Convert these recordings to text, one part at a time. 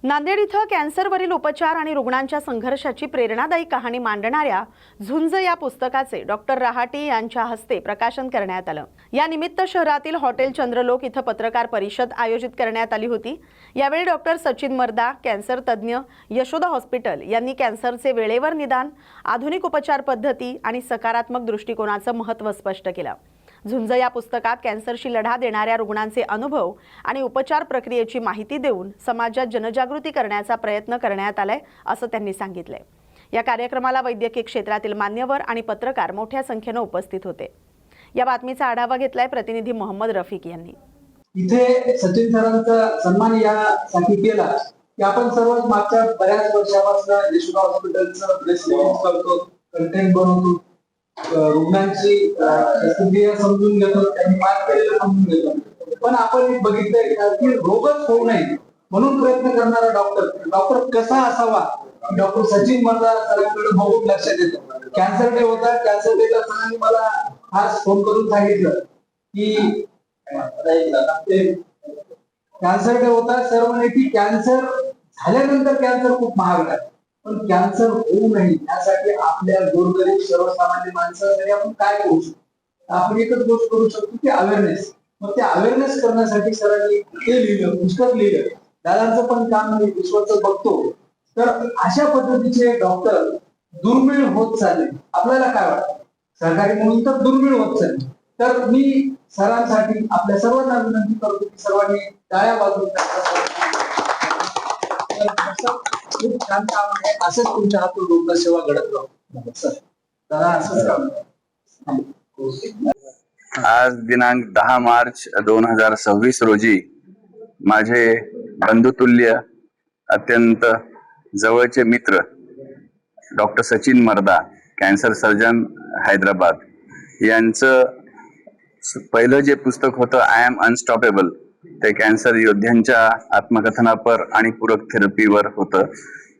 नांदेड इथं कॅन्सरवरील उपचार आणि रुग्णांच्या संघर्षाची प्रेरणादायी कहाणी मांडणाऱ्या झुंज या पुस्तकाचे डॉक्टर रहाटे यांच्या हस्ते प्रकाशन करण्यात आलं। या निमित्त शहरातील हॉटेल चंद्रलोक इथं पत्रकार परिषद आयोजित करण्यात आली होती। यावेळी डॉक्टर सचिन मर्दा, कॅन्सर तज्ञ, यशोदा हॉस्पिटल यांनी कॅन्सरचे वेळेवर निदान, आधुनिक उपचार पद्धती आणि सकारात्मक दृष्टिकोनाचं महत्त्व स्पष्ट केलं। झुंज या पुस्तकात कॅन्सरशी लढा देणाऱ्या रुग्णांचे अनुभव आणि उपचार प्रक्रियेची माहिती देऊन समाजात जनजागृती करण्याचा प्रयत्न करण्यात आलाय असं त्यांनी सांगितलंय। या कार्यक्रमाला वैद्यकीय क्षेत्रातील मान्यवर आणि पत्रकार मोठ्या संख्येने उपस्थित होते। या बातमीचा आढावा घेतलाय प्रतिनिधी मोहम्मद रफिक यांनी। इथे सचिन सरांचा सन्मान यासाठी केला की आपण सर्व मागच्या बऱ्याच वर्षापासून यशोदा हॉस्पिटलचं प्रेस रिलीज करतो, कंटेंट बनवतो, रुग्णांची शस्त्रक्रिया समजून घेतो, त्यांनी मात केलेलं समजून घेतो। पण आपण बघितलंय की रोगच होऊ नये म्हणून प्रयत्न करणारा डॉक्टर कसा असावा, डॉक्टर सचिन मर्दा सरांकडे बघून लक्षात येतं। कॅन्सर डे होता, कॅन्सर डेला सरांनी मला खास फोन करून सांगितलं की कॅन्सर डे होता, सर म्हणे की कॅन्सर झाल्यानंतर कॅन्सर खूप महाग आहे, पण कॅन्सर होऊ नये यासाठी आपल्या गोरगरीब सर्वसामान्य माणसासाठी आपण काय करू शकतो? आपण एकच गोष्ट करू शकतो की अवेअरनेस। मग ते अवेअरनेस करण्यासाठी सरांनी ते लिहिलं, पुस्तक लिहिलं। दादांचं पण काम मी विश्वाचं बघतो, तर अशा पद्धतीचे डॉक्टर दुर्मिळ होत चालले। आपल्याला काय वाटतं? सरकारी म्हणून तर दुर्मिळ होत चालले। तर मी सरांसाठी आपल्या सर्वांना विनंती करतो की सर्वांनी टाळ्या वाजवून खूप छान काम आहे, असंच तुमच्या हातून रुग्णसेवा घडत राहू सर। दादा असंच आज दिनांक 10 मार्च 2026 रोजी माझे बंधुतुल्य अत्यंत जवळचे मित्र डॉक्टर सचिन मर्दा, कॅन्सर सर्जन हैदराबाद यांचं पहिलं जे पुस्तक होतं आय एम अनस्टॉपेबल, ते कॅन्सर योद्ध्यांच्या आत्मकथनापर आणि पूरक थेरपीवर होतं।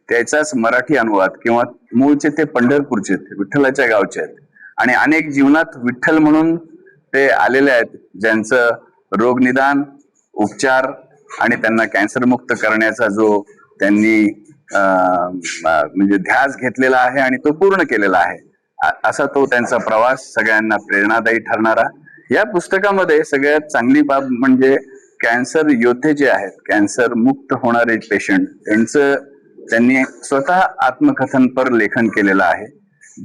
त्याचाच मराठी अनुवाद किंवा मूळचे ते पंढरपूरचे विठ्ठलाच्या गावचे आहेत आणि अनेक जीवनात विठ्ठल म्हणून ते आलेले आहेत, ज्यांचं रोगनिदान, उपचार आणि त्यांना कॅन्सर मुक्त करण्याचा जो त्यांनी म्हणजे ध्यास घेतलेला आहे आणि तो पूर्ण केलेला आहे, असा तो त्यांचा प्रवास सगळ्यांना प्रेरणादायी ठरणारा। या पुस्तकामध्ये सगळ्यात चांगली बाब म्हणजे कॅन्सर योद्धे जे आहेत, कॅन्सर मुक्त होणारे पेशंट, त्यांनी स्वतः आत्मकथनपर लेखन केलेलं आहे,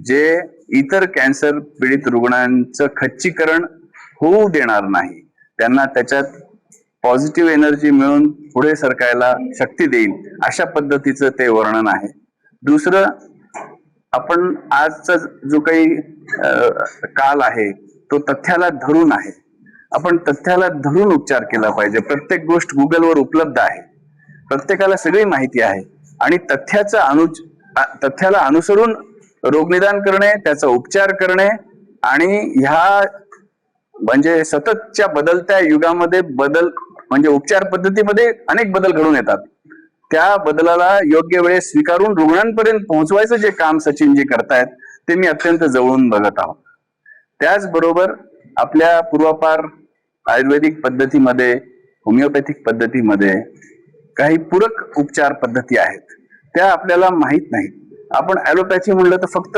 जे इतर कॅन्सर पीडित रुग्णांचं खच्चीकरण होऊ देणार नाही, त्यांना त्याच्यात पॉझिटिव्ह एनर्जी मिळून पुढे सरकायला शक्ती देईल, अशा पद्धतीचं ते वर्णन आहे। दुसरं, आपण आजचा जो काही काल आहे तो तथ्याला धरून आहे। आपण तथ्याला धरून उपचार केला पाहिजे। प्रत्येक गोष्ट गुगलवर उपलब्ध आहे, प्रत्येकाला सगळी माहिती आहे आणि तथ्याला अनुसरून रोगनिदान करणे, त्याचा उपचार करणे आणि ह्या म्हणजे सततच्या बदलत्या युगामध्ये म्हणजे उपचार पद्धतीमध्ये अनेक बदल घडून येतात। त्या बदलाला योग्य वेळेस स्वीकारून रुग्णांपर्यंत पोहोचवायचं जे काम सचिनजी करतायत ते मी अत्यंत जवळून बघत आहोत। त्याचबरोबर आपल्या पूर्वापार आयुर्वेदिक पद्धतीमध्ये, होमिओपॅथिक पद्धतीमध्ये काही पूरक उपचार पद्धती आहेत, त्या आपल्याला माहित नाहीत। आपण ॲलोपॅथी म्हणलं तर फक्त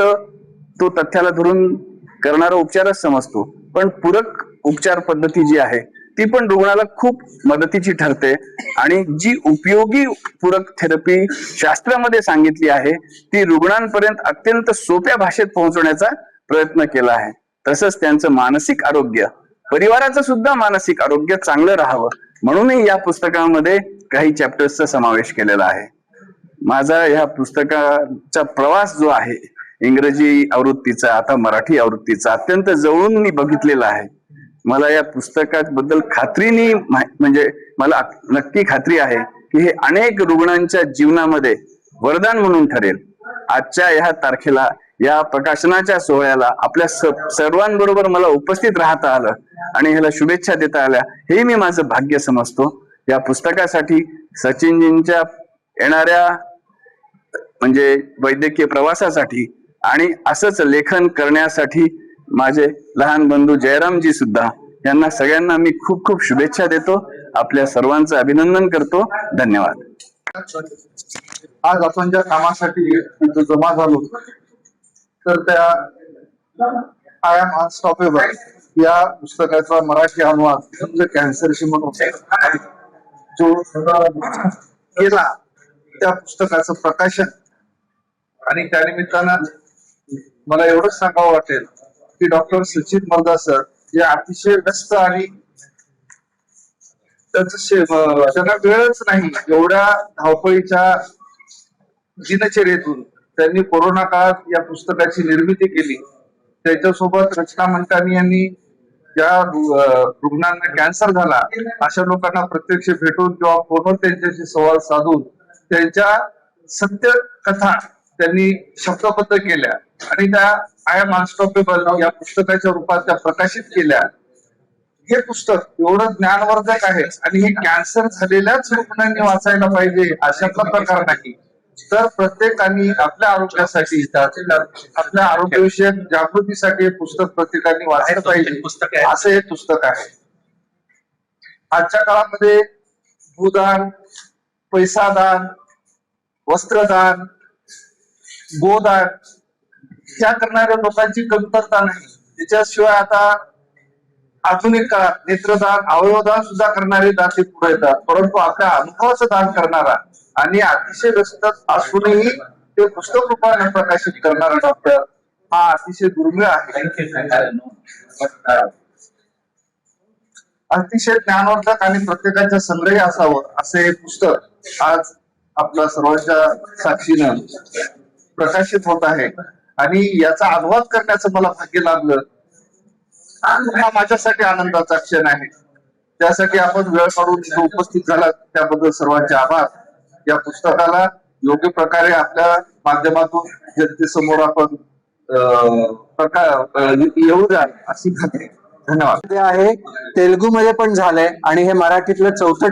तो तथ्याला धरून करणारा उपचारच समजतो, पण पूरक उपचार पद्धती जी आहे ती पण रुग्णाला खूप मदतीची ठरते आणि जी उपयोगी पूरक थेरपी शास्त्रामध्ये सांगितली आहे ती रुग्णांपर्यंत अत्यंत सोप्या भाषेत पोहोचवण्याचा प्रयत्न केला आहे। तसंच त्यांचं मानसिक आरोग्य, परिवाराचं सुद्धा मानसिक आरोग्य चांगलं राहावं म्हणूनही या पुस्तकामध्ये काही चॅप्टर्सचा समावेश केलेला आहे। माझा ह्या पुस्तकाचा प्रवास जो आहे, इंग्रजी आवृत्तीचा, आता मराठी आवृत्तीचा, अत्यंत जवळून मी बघितलेला आहे। मला या पुस्तकाबद्दल खात्रीने म्हणजे मला नक्की खात्री आहे की हे अनेक रुग्णांच्या जीवनामध्ये वरदान म्हणून ठरेल। आजच्या ह्या तारखेला, या प्रकाशनाच्या सोहळ्याला आपल्या सर्वांबरोबर मला उपस्थित राहता आलं आणि ह्याला शुभेच्छा देता आल्या, हे मी माझं भाग्य समजतो। या पुस्तकासाठी सचिनजींच्या येणाऱ्या म्हणजे वैद्यकीय प्रवासासाठी आणि असंच लेखन करण्यासाठी माझे लहान बंधू जयरामजी सुद्धा, यांना सगळ्यांना मी खूप खूप शुभेच्छा देतो। आपल्या सर्वांचं अभिनंदन करतो। धन्यवाद। आज आपण ज्या कामासाठी इथं जमा झालो तर त्या आय एम अनस्टॉपेबल या पुस्तकाचा मराठी अनुवाद म्हणजे कॅन्सरशी म्हणून जो केला त्या पुस्तकाचं प्रकाशन आणि त्यानिमित्तानं मला एवढंच सांगावं वाटेल की डॉक्टर सचिन मर्दा सर हे अतिशय व्यस्त आणि त्यांना वेळच नाही एवढ्या धावपळीच्या दिनचर्येतून त्यांनी कोरोना काळात या पुस्तकाची निर्मिती केली. त्याच्यासोबत रचना मंटानी यांनी ज्या रुग्णांना कॅन्सर झाला अशा लोकांना प्रत्यक्ष भेटून किंवा फोनवर त्यांच्याशी संवाद साधून त्यांच्या सत्य कथा त्यांनी शब्दबद्ध केल्या आणि त्या आय एम अनस्टॉपेबल या पुस्तकाच्या रूपात त्या प्रकाशित केल्या. हे पुस्तक एवढं ज्ञानवर्धक आहे आणि हे कॅन्सर झालेल्याच रुग्णांनी वाचायला पाहिजे अशातला प्रकार नाही, तर प्रत्येकाने आपल्या आरोग्यासाठी आपल्या आरोग्यविषयक जागृतीसाठी हे पुस्तक प्रत्येकाने वाचलं पाहिजे असं हे पुस्तक आहे. आजच्या काळामध्ये भूदान, पैसादान, वस्त्रदान, गोदान ह्या करणाऱ्या लोकांची कमतरता नाही. त्याच्याशिवाय आता आधुनिक काळात नेत्रदान, अवयवदान सुद्धा करणारे दाते पुढे येतात, परंतु आपल्या अनुभवाचं दान करणारा आणि अतिशय व्यस्त असूनही ते पुस्तक रूपाने प्रकाशित करणारा डॉक्टर हा अतिशय दुर्मिळ आहे. अतिशय ज्ञानवर्धक आणि प्रत्येकाच्या संग्रही असावं असे हे पुस्तक आज आपल्या सर्वांच्या साक्षीनं प्रकाशित होत आहे आणि याचा अनुवाद करण्याचं मला भाग्य लाभलं. हा माझ्यासाठी आनंदाचा क्षण आहे. त्यासाठी आपण वेळ काढून इथे उपस्थित झालात त्याबद्दल सर्वांचे आभार. या पुस्तकाला योग्य प्रकारे आपल्या माध्यमातून जनतेसमोर आपण येऊ द्या अशी खात्री. धन्यवाद. ते आहे तेलुगू मध्ये पण झालंय आणि हे मराठीतलं चौथं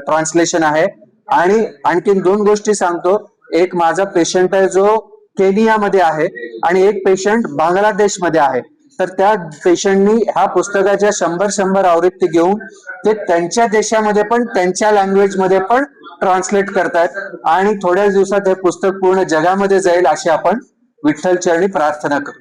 ट्रान्सलेशन आहे. आणि आणखीन दोन गोष्टी सांगतो. एक माझा पेशंट आहे जो केनियामध्ये आहे आणि एक पेशंट बांगलादेशमध्ये आहे. तर त्या पेशंटनी ह्या पुस्तकाच्या 100 आवृत्ती घेऊन ते त्यांच्या देशामध्ये पण त्यांच्या लँग्वेज मध्ये पण ट्रान्सलेट करतायत आणि थोड्याच दिवसात हे पुस्तक पूर्ण जगामध्ये जाईल अशी आपण विठ्ठल चरणी प्रार्थना करू.